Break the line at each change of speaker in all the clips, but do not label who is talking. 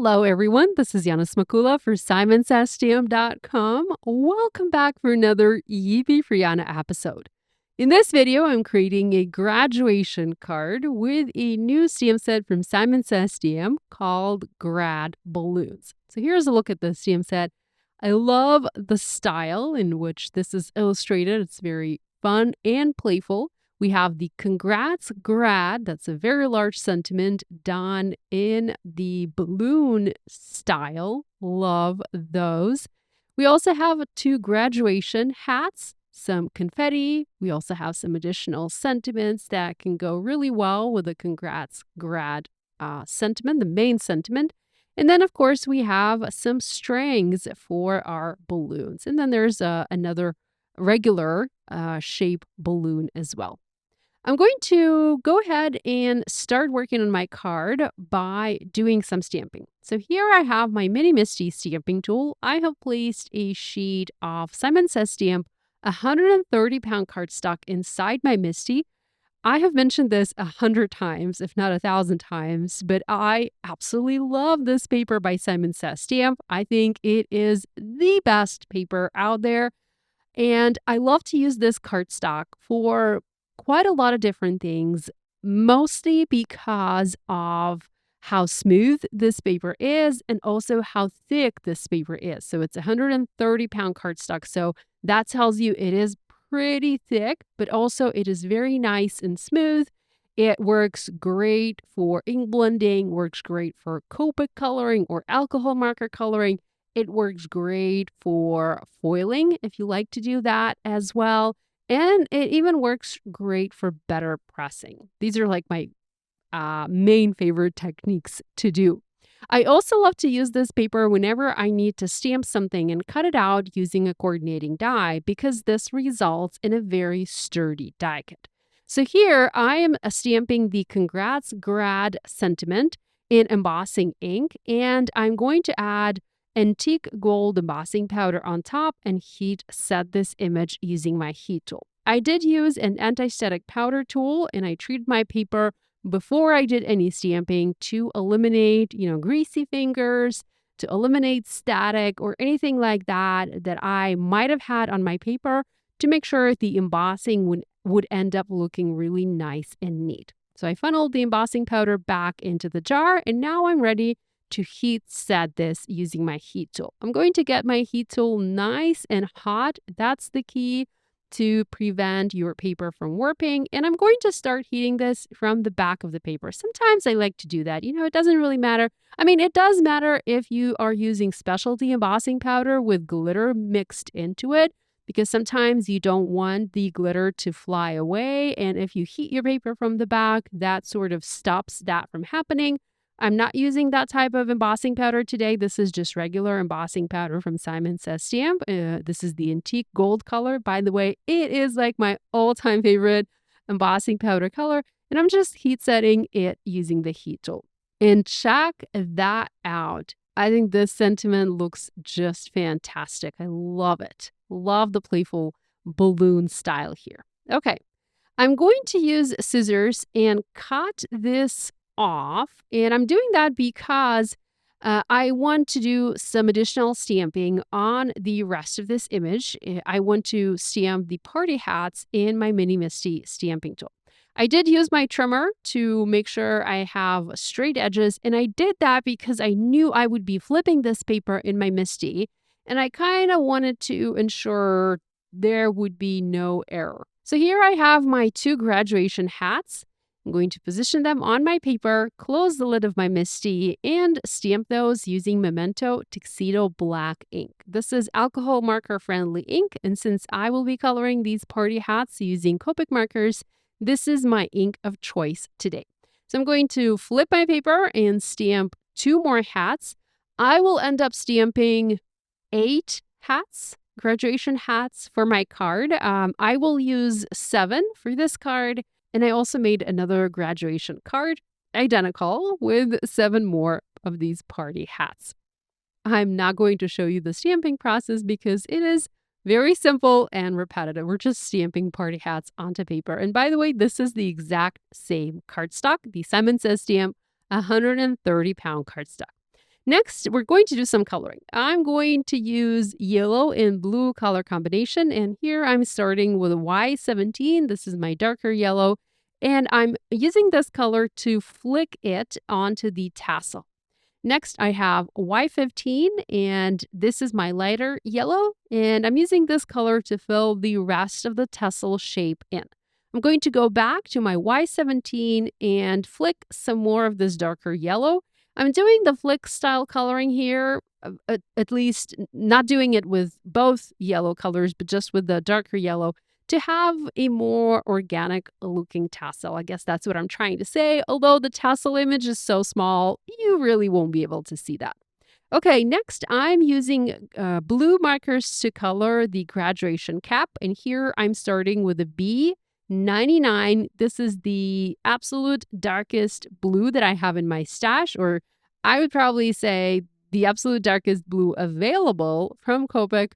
Hello, everyone. This is Yana Smakula for SimonsSTM.com. Welcome back for another Yippee for Yana episode. In this video, I'm creating a graduation card with a new STM set from Simons STM called Grad Balloons. So here's a look at the STM set. I love the style in which this is illustrated. It's very fun and playful. We have the Congrats Grad, that's a very large sentiment done in the balloon style. Love those. We also have two graduation hats, some confetti. We also have some additional sentiments that can go really well with the Congrats Grad sentiment, the main sentiment. And then, of course, we have some strings for our balloons. And then there's another regular shape balloon as well. I'm going to go ahead and start working on my card by doing some stamping. So here I have my mini MISTI stamping tool. I have placed a sheet of Simons STM 130-pound cardstock inside my MISTI. I have mentioned this 100 times, if not 1,000 times, but I absolutely love this paper by Simons STM. I think it is the best paper out there. And I love to use this cardstock for quite a lot of different things, mostly because of how smooth this paper is and also how thick this paper is. So it's 130-pound cardstock. So that tells you it is pretty thick, but also it is very nice and smooth. It works great for ink blending, works great for Copic coloring or alcohol marker coloring. It works great for foiling if you like to do that as well. And it even works great for better pressing. These are like my main favorite techniques to do. I also love to use this paper whenever I need to stamp something and cut it out using a coordinating die because this results in a very sturdy die kit. So here I am stamping the Congrats Grad sentiment in embossing ink, and I'm going to add antique gold embossing powder on top and heat set this image using my heat tool. I did use an anti-static powder tool and I treated my paper before I did any stamping to eliminate, greasy fingers, to eliminate static or anything like that that I might have had on my paper to make sure the embossing would end up looking really nice and neat. So I funneled the embossing powder back into the jar and now I'm ready to heat set this using my heat tool. I'm going to get my heat tool nice and hot. That's the key to prevent your paper from warping. And I'm going to start heating this from the back of the paper. Sometimes I like to do that. It doesn't really matter. I mean, it does matter if you are using specialty embossing powder with glitter mixed into it, because sometimes you don't want the glitter to fly away. And if you heat your paper from the back, that sort of stops that from happening. I'm not using that type of embossing powder today. This is just regular embossing powder from Simons STM. This is the antique gold color. By the way, it is like my all-time favorite embossing powder color. And I'm just heat setting it using the heat tool. And check that out. I think this sentiment looks just fantastic. I love it. Love the playful balloon style here. Okay, I'm going to use scissors and cut this off, and I'm doing that because I want to do some additional stamping on the rest of this image. I want to stamp the party hats in my mini MISTI stamping tool. I did use my trimmer to make sure I have straight edges, and I did that because I knew I would be flipping this paper in my MISTI, and I kind of wanted to ensure there would be no error. So here I have my two graduation hats. I'm going to position them on my paper, close the lid of my MISTI, and stamp those using Memento TUXEDO black ink. This is alcohol marker friendly ink, and since I will be coloring these party hats using Copic markers, this is my ink of choice today. So I'm going to flip my paper and stamp two more hats. I will end up stamping 8 hats, graduation hats for my card. I will use 7 for this card. And I also made another graduation card, identical, with 7 more of these party hats. I'm not going to show you the stamping process because it is very simple and repetitive. We're just stamping party hats onto paper. And by the way, this is the exact same cardstock, the Simons STM 130-pound cardstock. Next, we're going to do some coloring. I'm going to use yellow and blue color combination, and here I'm starting with Y17. This is my darker yellow, and I'm using this color to flick it onto the tassel. Next, I have Y15, and this is my lighter yellow, and I'm using this color to fill the rest of the tassel shape in. I'm going to go back to my Y17 and flick some more of this darker yellow. I'm doing the flick style coloring here, at least not doing it with both yellow colors, but just with the darker yellow to have a more organic looking tassel. I guess that's what I'm trying to say. Although the tassel image is so small, you really won't be able to see that. Okay, next I'm using blue markers to color the graduation cap. And here I'm starting with a B99. This is the absolute darkest blue that I have in my stash, or I would probably say the absolute darkest blue available from Copic,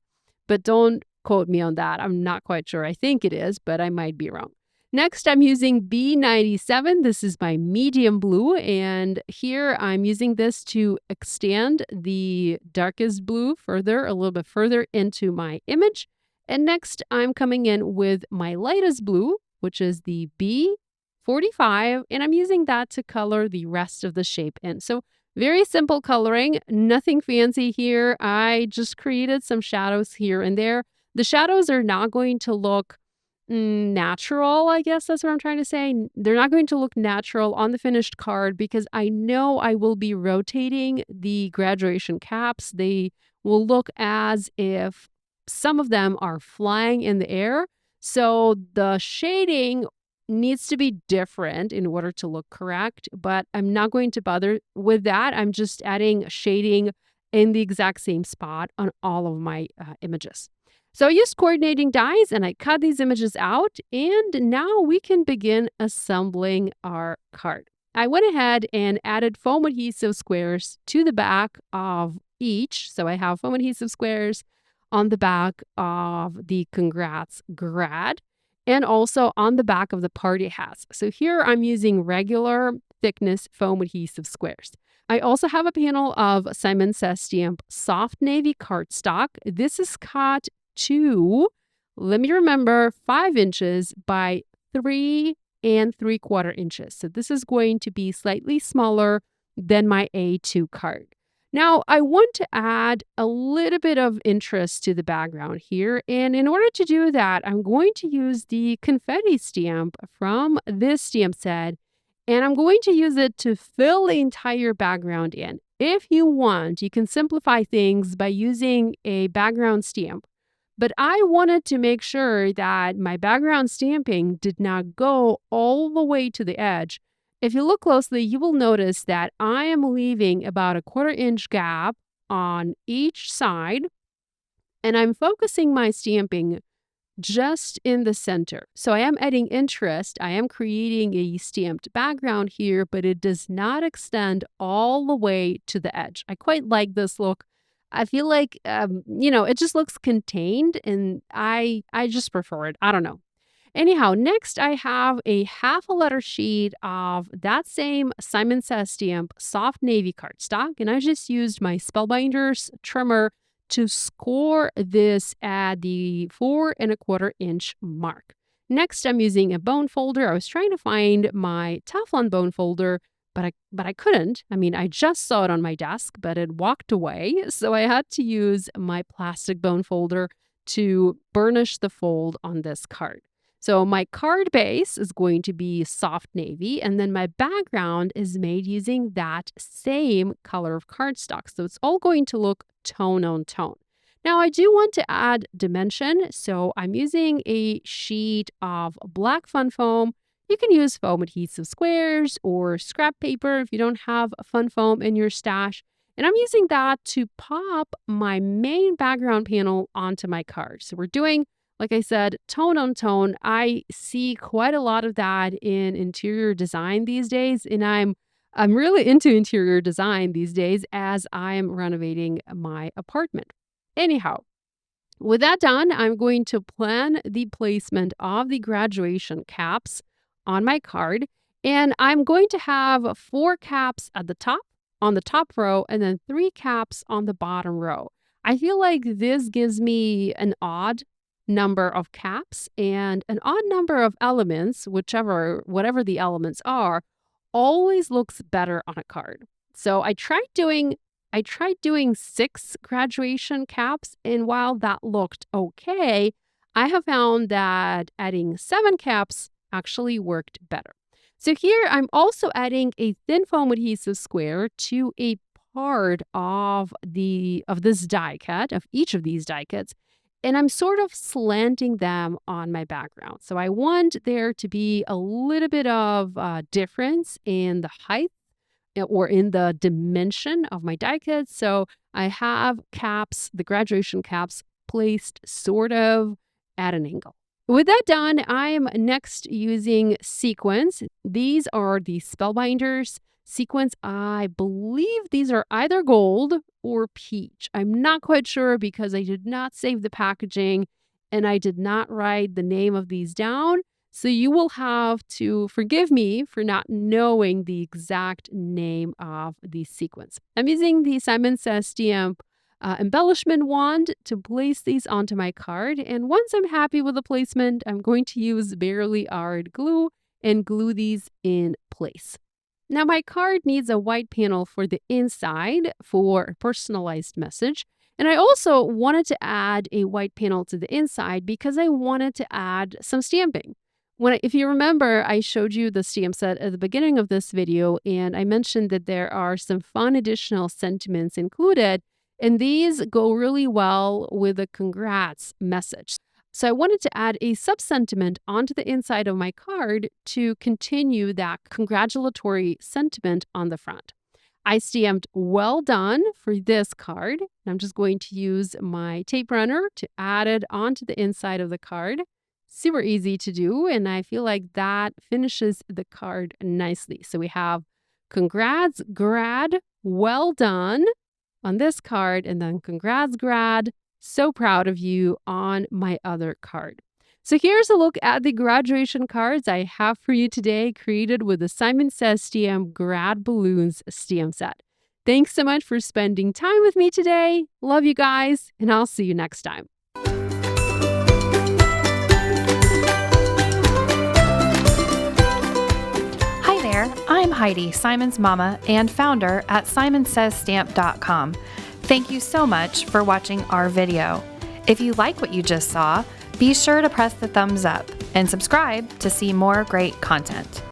but don't quote me on that. I'm not quite sure. I think it is, but I might be wrong. Next, I'm using B97. This is my medium blue, and here I'm using this to extend the darkest blue further, a little bit further into my image. And next, I'm coming in with my lightest blue, which is the B45, and I'm using that to color the rest of the shape in. So very simple coloring, nothing fancy here. I just created some shadows here and there. The shadows are not going to look natural, I guess that's what I'm trying to say. They're not going to look natural on the finished card because I know I will be rotating the graduation caps. They will look as if some of them are flying in the air. So the shading needs to be different in order to look correct, but I'm not going to bother with that. I'm just adding shading in the exact same spot on all of my images. So I used coordinating dies and I cut these images out, and now we can begin assembling our card. I went ahead and added foam adhesive squares to the back of each. So I have foam adhesive squares on the back of the Congrats Grad and also on the back of the party hats. So here I'm using regular thickness foam adhesive squares. I also have a panel of Simon Says Stamp Soft Navy Cardstock. This is cut to, let me remember, 5 inches by 3 3/4 inches. So this is going to be slightly smaller than my A2 card. Now, I want to add a little bit of interest to the background here. And in order to do that, I'm going to use the confetti stamp from this stamp set. And I'm going to use it to fill the entire background in. If you want, you can simplify things by using a background stamp. But I wanted to make sure that my background stamping did not go all the way to the edge. If you look closely, you will notice that I am leaving about a 1/4 inch gap on each side, and I'm focusing my stamping just in the center. So I am adding interest. I am creating a stamped background here, but it does not extend all the way to the edge. I quite like this look. I feel like, it just looks contained, and I just prefer it. I don't know. Anyhow, next I have a 1/2 letter sheet of that same Simon Says Stamp Soft Navy cardstock, and I just used my Spellbinders trimmer to score this at the 4 1/4 inch mark. Next, I'm using a bone folder. I was trying to find my Teflon bone folder, but I couldn't. I mean, I just saw it on my desk, but it walked away. So I had to use my plastic bone folder to burnish the fold on this card. So my card base is going to be soft navy, and then my background is made using that same color of cardstock. So it's all going to look tone on tone. Now I do want to add dimension, so I'm using a sheet of black fun foam. You can use foam adhesive squares or scrap paper if you don't have fun foam in your stash. And I'm using that to pop my main background panel onto my card. So we're doing, like I said, tone on tone. I see quite a lot of that in interior design these days, and I'm really into interior design these days as I am renovating my apartment. Anyhow, with that done, I'm going to plan the placement of the graduation caps on my card, and I'm going to have 4 caps at the top on the top row and then 3 caps on the bottom row. I feel like this gives me an odd number of caps and an odd number of elements, whatever the elements are, always looks better on a card. So I tried doing 6 graduation caps, and while that looked okay, I have found that adding 7 caps actually worked better. So here I'm also adding a thin foam adhesive square to a part of this die cut, of each of these die cuts, and I'm sort of slanting them on my background. So I want there to be a little bit of difference in the height or in the dimension of my die cut. So I have caps, the graduation caps, placed sort of at an angle. With that done, I am next using sequins. These are the Spellbinders sequins. I believe these are either gold or peach. I'm not quite sure because I did not save the packaging and I did not write the name of these down. So you will have to forgive me for not knowing the exact name of these sequins. I'm using the Simon Says Stamp embellishment wand to place these onto my card. And once I'm happy with the placement, I'm going to use Barely Art glue and glue these in place. Now my card needs a white panel for the inside for a personalized message. And I also wanted to add a white panel to the inside because I wanted to add some stamping. If you remember, I showed you the stamp set at the beginning of this video, and I mentioned that there are some fun additional sentiments included, and these go really well with a congrats message. So I wanted to add a sub-sentiment onto the inside of my card to continue that congratulatory sentiment on the front. I stamped "Well done" for this card, and I'm just going to use my tape runner to add it onto the inside of the card. Super easy to do, and I feel like that finishes the card nicely. So we have "Congrats Grad, well done" on this card, and then "Congrats Grad, so proud of you" on my other card. So here's a look at the graduation cards I have for you today, created with the Simon Says Stamp Grad Balloons stamp set. Thanks so much for spending time with me today. Love you guys, and I'll see you next time.
I'm Heidi, Simon's mama and founder at simonsaysstamp.com. Thank you so much for watching our video. If you like what you just saw, be sure to press the thumbs up and subscribe to see more great content.